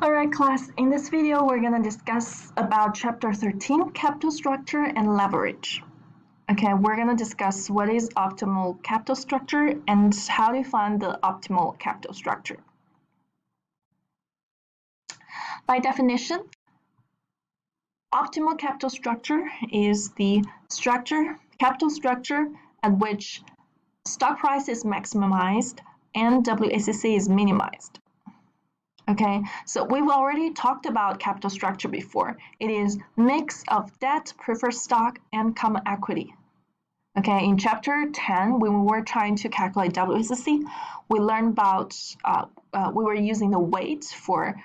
Alright class, in this video we're going to discuss about chapter 13, capital structure and leverage. Okay, we're going to discuss what is optimal capital structure and how to find the optimal capital structure. By definition, optimal capital structure is the capital structure at which stock price is maximized and WACC is minimized. Okay, so we've already talked about capital structure before. It is mix of debt, preferred stock, and common equity. Okay, in chapter 10, when we were trying to calculate WACC, we learned about, we were using the weight for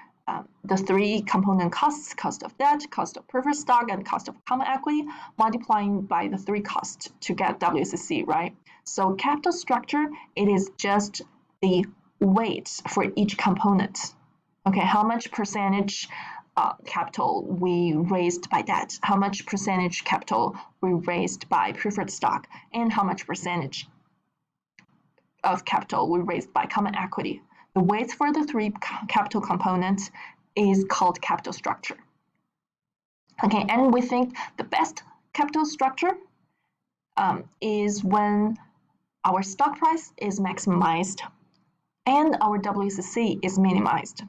the three component costs, cost of debt, cost of preferred stock, and cost of common equity, multiplying by the three costs to get WACC, right? So capital structure, it is just the weight for each component. Okay, how much percentage capital we raised by debt, how much percentage capital we raised by preferred stock, and how much percentage of capital we raised by common equity. The weights for the three capital components is called capital structure. Okay, and we think the best capital structure is when our stock price is maximized and our WACC is minimized.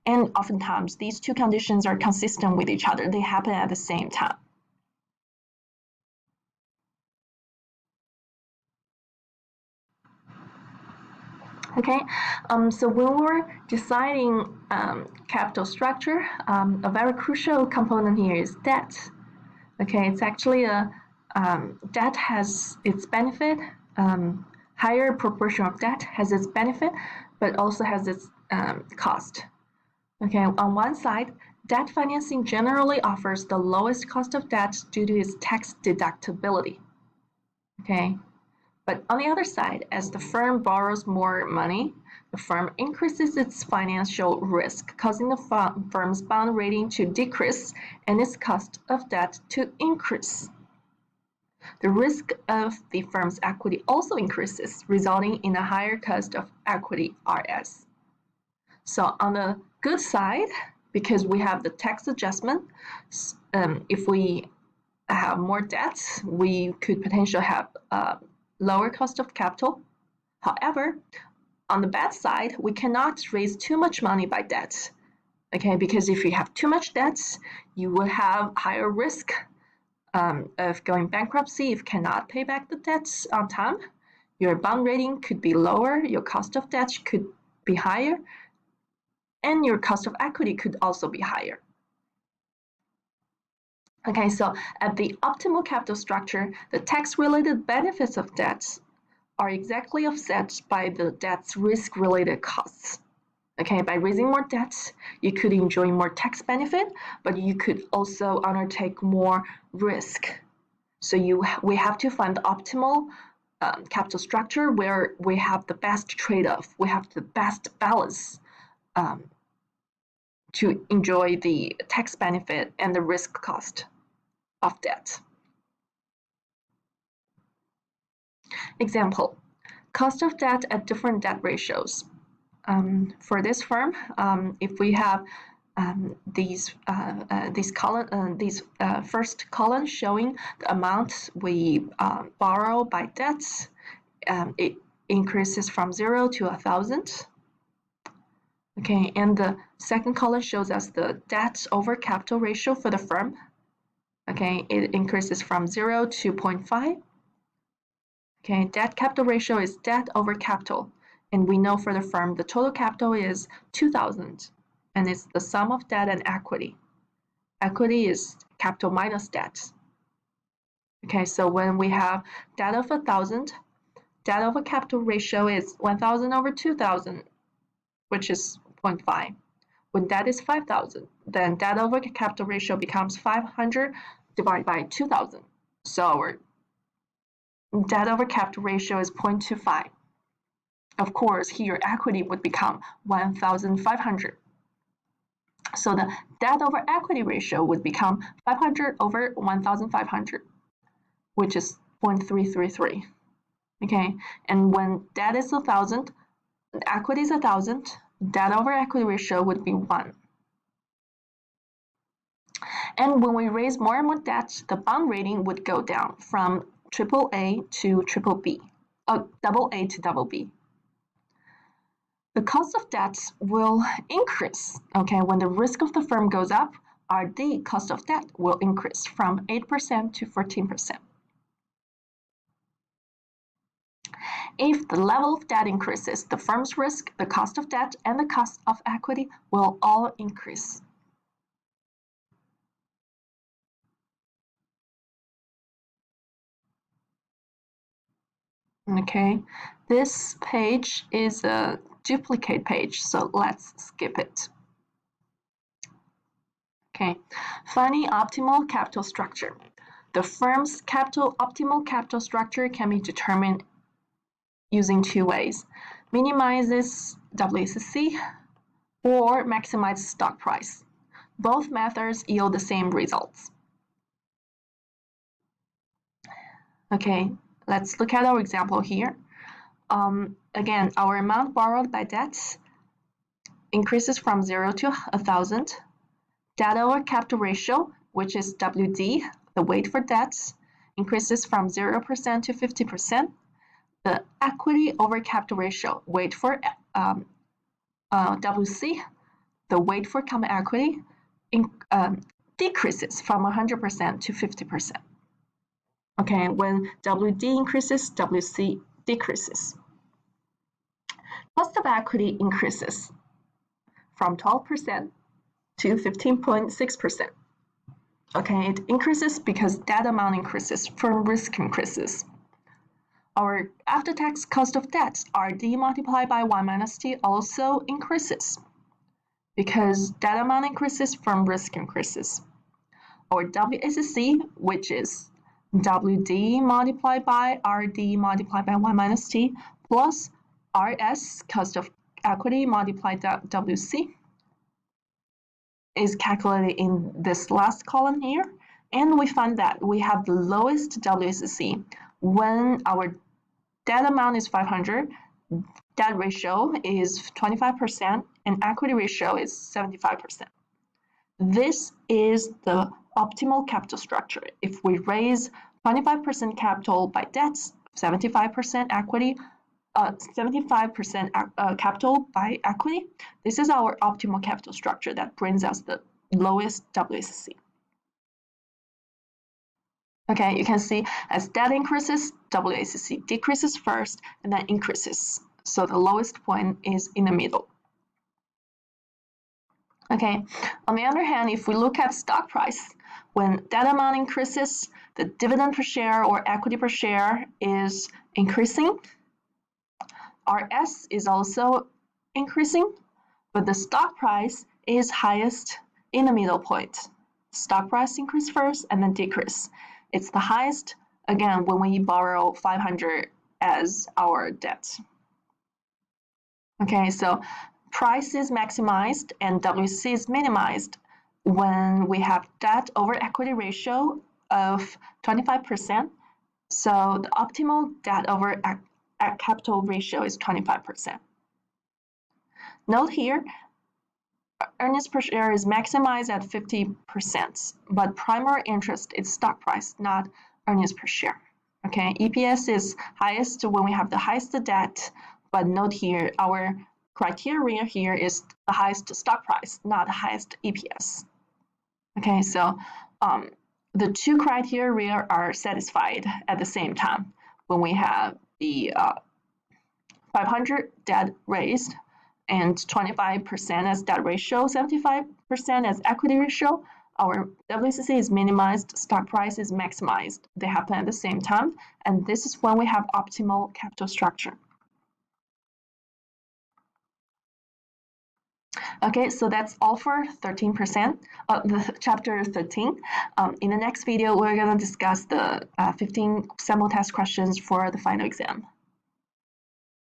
And oftentimes, these two conditions are consistent with each other. They happen at the same time. Okay, so when we're deciding capital structure, a very crucial component here is debt. Okay, it's actually debt has its benefit. Higher proportion of debt has its benefit, but also has its cost. Okay, on one side, debt financing generally offers the lowest cost of debt due to its tax deductibility. Okay, but on the other side, as the firm borrows more money, the firm increases its financial risk, causing the firm's bond rating to decrease and its cost of debt to increase. The risk of the firm's equity also increases, resulting in a higher cost of equity RS. So on the good side, because we have the tax adjustment, if we have more debts, we could potentially have lower cost of capital. However, on the bad side, we cannot raise too much money by debt. Okay, because if you have too much debts, you will have higher risk of going bankruptcy if you cannot pay back the debts on time. Your bond rating could be lower, your cost of debt could be higher, and your cost of equity could also be higher. Okay, so at the optimal capital structure, the tax-related benefits of debts are exactly offset by the debt's risk-related costs. Okay, by raising more debts, you could enjoy more tax benefit, but you could also undertake more risk. So we have to find the optimal capital structure where we have the best trade-off, we have the best balance to enjoy the tax benefit and the risk cost of debt. Example, cost of debt at different debt ratios. For this firm, if we have these first column showing the amount we borrow by debts, it increases from 0 to 1,000. Okay, and the second column shows us the debt over capital ratio for the firm. Okay, it increases from 0 to 0.5. Okay, debt capital ratio is debt over capital. And we know for the firm, the total capital is 2,000. And it's the sum of debt and equity. Equity is capital minus debt. Okay, so when we have debt of 1,000, debt over capital ratio is 1,000 over 2,000, which is 0.5. When debt is 5,000, then debt over capital ratio becomes 500 divided by 2,000. So our debt over capital ratio is 0.25. Of course, here equity would become 1,500. So the debt over equity ratio would become 500 over 1,500, which is 0.333. Okay, and when debt is 1,000, equity is 1,000, debt over equity ratio would be 1. And when we raise more and more debt, the bond rating would go down from AAA to BBB, AA to BB. The cost of debt will increase, okay? When the risk of the firm goes up, RD, cost of debt, will increase from 8% to 14%. If the level of debt increases, the firm's risk, the cost of debt, and the cost of equity will all increase. Okay, this page is a duplicate page, so let's skip it. Okay, finding optimal capital structure. The firm's optimal capital structure can be determined using two ways: minimizes WACC or maximizes stock price. Both methods yield the same results. Okay, let's look at our example here. Again, our amount borrowed by debt increases from 0 to 1,000. Debt over capital ratio, which is WD, the weight for debts, increases from 0% to 50%. The equity over capital ratio, weight for WC, the weight for common equity, decreases from 100% to 50%. Okay, when WD increases, WC decreases. Cost of equity increases from 12% to 15.6%. Okay, it increases because debt amount increases, firm risk increases. Our after-tax cost of debt, RD multiplied by 1 minus T, also increases because debt amount increases, firm risk increases. Our WACC, which is WD multiplied by RD multiplied by 1 minus T, plus RS, cost of equity multiplied by WC, is calculated in this last column here. And we find that we have the lowest WACC when our debt amount is 500, debt ratio is 25%, and equity ratio is 75%. This is the optimal capital structure. If we raise 25% capital by debts, 75% equity, 75% capital by equity, this is our optimal capital structure that brings us the lowest WACC. Okay, you can see as debt increases, WACC decreases first and then increases. So the lowest point is in the middle. Okay, on the other hand, if we look at stock price, when debt amount increases, the dividend per share or equity per share is increasing. RS is also increasing, but the stock price is highest in the middle point. Stock price increase first and then decrease. It's the highest, again, when we borrow 500 as our debt. Okay, so price is maximized and WC is minimized when we have debt over equity ratio of 25%. So the optimal debt over capital ratio is 25%. Note here, earnings per share is maximized at 50%, but primary interest is stock price, not earnings per share. Okay, EPS is highest when we have the highest debt, but note here, our criteria here is the highest stock price, not the highest EPS. Okay, so the two criteria are satisfied at the same time. When we have the 500 debt raised and 25% as debt ratio, 75% as equity ratio, our WACC is minimized, stock price is maximized. They happen at the same time, and this is when we have optimal capital structure. Okay, so that's all for 13%, the chapter 13. In the next video, we're going to discuss the 15 sample test questions for the final exam.